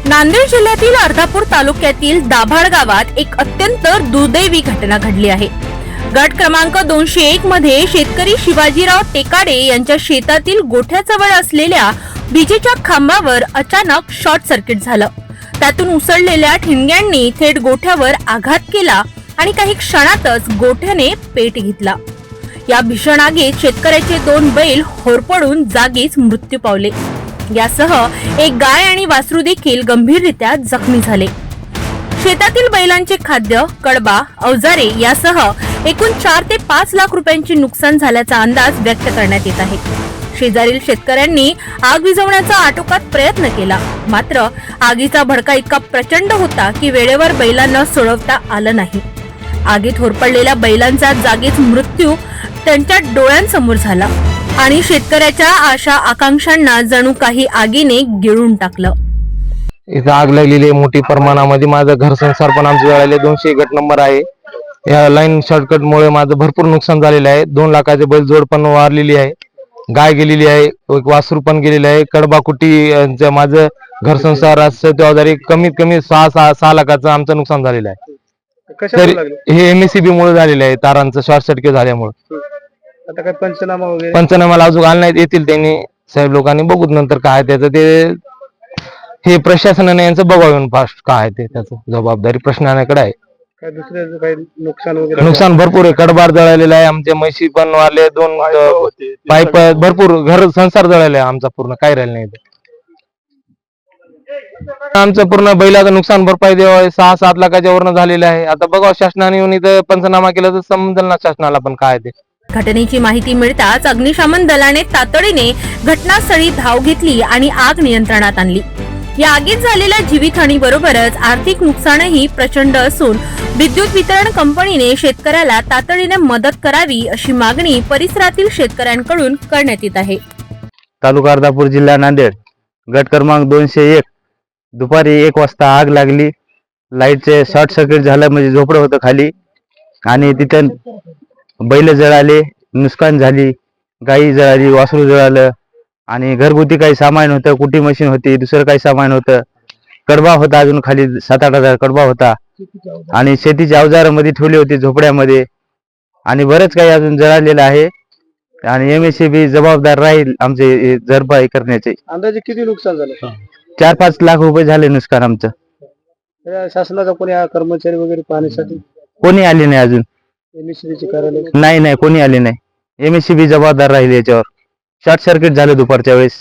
नांदेड जिल्ह्यातील अर्धापूर तालुक्यातील दाभाड गावात एक अत्यंत दुर्दैवी घटना घडली आहे। गट क्रमांक 201 मध्ये शेतकरी शिवाजीराव टेकाडे यांच्या शेतातील गोठ्याजवळ असलेल्या विजेच्या खांबावर अचानक शॉर्ट सर्किट झालं। त्यातून उसळलेल्या ठिणग्यांनी थेट गोठ्यावर आघात केला आणि काही क्षणातच गोठ्याने पेट घेतला। या भीषण आगीत शेतकऱ्याचे 2 बैल होरपळून जागीच मृत्यू पावले। यासह एक गाय आणि वासरू देखील गंभीररित्या जखमी झाले। शेतातील बैलांचे खाद्य, कडबा, अवजारे यासह एकूण 4 ते 5 लाख रुपयांचे नुकसान झाल्याचा अंदाज व्यक्त करण्यात येत आहे। शेजारील शेतकऱ्यांनी आग विझवण्याचा आटोकाट प्रयत्न केला, मात्र आगीचा भडका इतका प्रचंड होता की वेळेवर बैलांना सोडवता आलं नाही। आगीत होरपळलेल्या बैलांचा जागीच मृत्यू त्यांच्या डोळ्यांसमोर झाला आणि शेतकऱ्याच्या आशा आकांक्षांना जणू काही आगीने गिळून टाकलं। इथं आग लागलेली आहे मोठी प्रमाणामध्ये। माझं घर संसार पण आमचे जळाले। 200 गट नंबर आहे। या लाईन शॉर्टकट मुळे माझं भरपूर नुकसान झालेलं आहे। 2 लाखाचे बैल जोड पण वारलेली आहे, गाय गेलेली आहे, एक वासरू पण गेलेलं आहे, कडबाकुटी माझं घर संसार अवजारी कमीत कमी 6 लाखाचं आमचं नुकसान झालेलं आहे। हे MSCB मुळे झालेलं आहे, तारांचं शॉर्ट सर्किट झाल्यामुळे। आता काय पंचनामा वगैरे? पंचनामाला अजून आले नाहीत, येतील त्यांनी साहेब लोकांनी, बघूत नंतर काय त्याचं ते हे प्रशासनाने यांचं बघावं फास्ट काय ते त्याचं जबाबदारी प्रशासनाकडे आहे। काय दुसऱ्याचं काही नुकसान वगैरे? नुकसान भरपूर आहे, कडबार जळालेला आहे, आमचे म्हशी पण वारले, 2 पाईप भरपूर, घर संसार जळाले आमचा पूर्ण, काय राहिलं नाही। आमचं पूर्ण बैलाचं नुकसान भरपाई द्यावं 6-7 लाखाच्या वरनं झालेलं आहे। आता बघा शासनाने येऊन इथं पंचनामा केला तर समजेल ना शासनाला पण काय ते। घटनेची माहिती मिळताच अग्निशमन दलाने तातडीने घटनास्थळी धाव घेतली आणि आग नियंत्रणात आणली। या आगीत झालेल्या जीवितहानीबरोबरच आर्थिक नुकसानही प्रचंड असून विद्युत वितरण कंपनीने शेतकऱ्याला तातडीने मदत करावी अशी मागणी परिसरातील शेतकऱ्यांकडून करण्यात येत आहे। तालुका अर्धापूर, जिल्हा नांदेड, गट क्रमांक 201 दुपारी 1 वाजता आग लागली। लाईटचे शॉर्ट सर्किट झालं, म्हणजे झोपडं होतं खाली आणि तिथे बैल जळाले, नुकसान झाली, गाई जळाली, वासरू जळालं आणि घरगुती काही सामान होतं, कुटी मशीन होती, दुसरं काही सामान होतं, कडबा होता, अजून खाली 7-8 हजार कडबा होता आणि शेतीच्या अवजारामध्ये ठेवले होते झोपड्यामध्ये आणि बरेच काही अजून जळालेलं आहे आणि MSCB जबाबदार राहील आमचे भरपाई करण्याचे। अंदाजे किती नुकसान झालं? 4-5 लाख रुपये झाले नुकसान आमचं। शासनाचा कोणी कर्मचारी वगैरे पाहण्यासाठी कोणी आले नाही अजून? MSCB कार्यालय? नाही, कोणी आले नाही। MSCB जबाबदार राहील याच्यावर। शॉर्ट सर्किट झालं दुपारच्या वेळेस।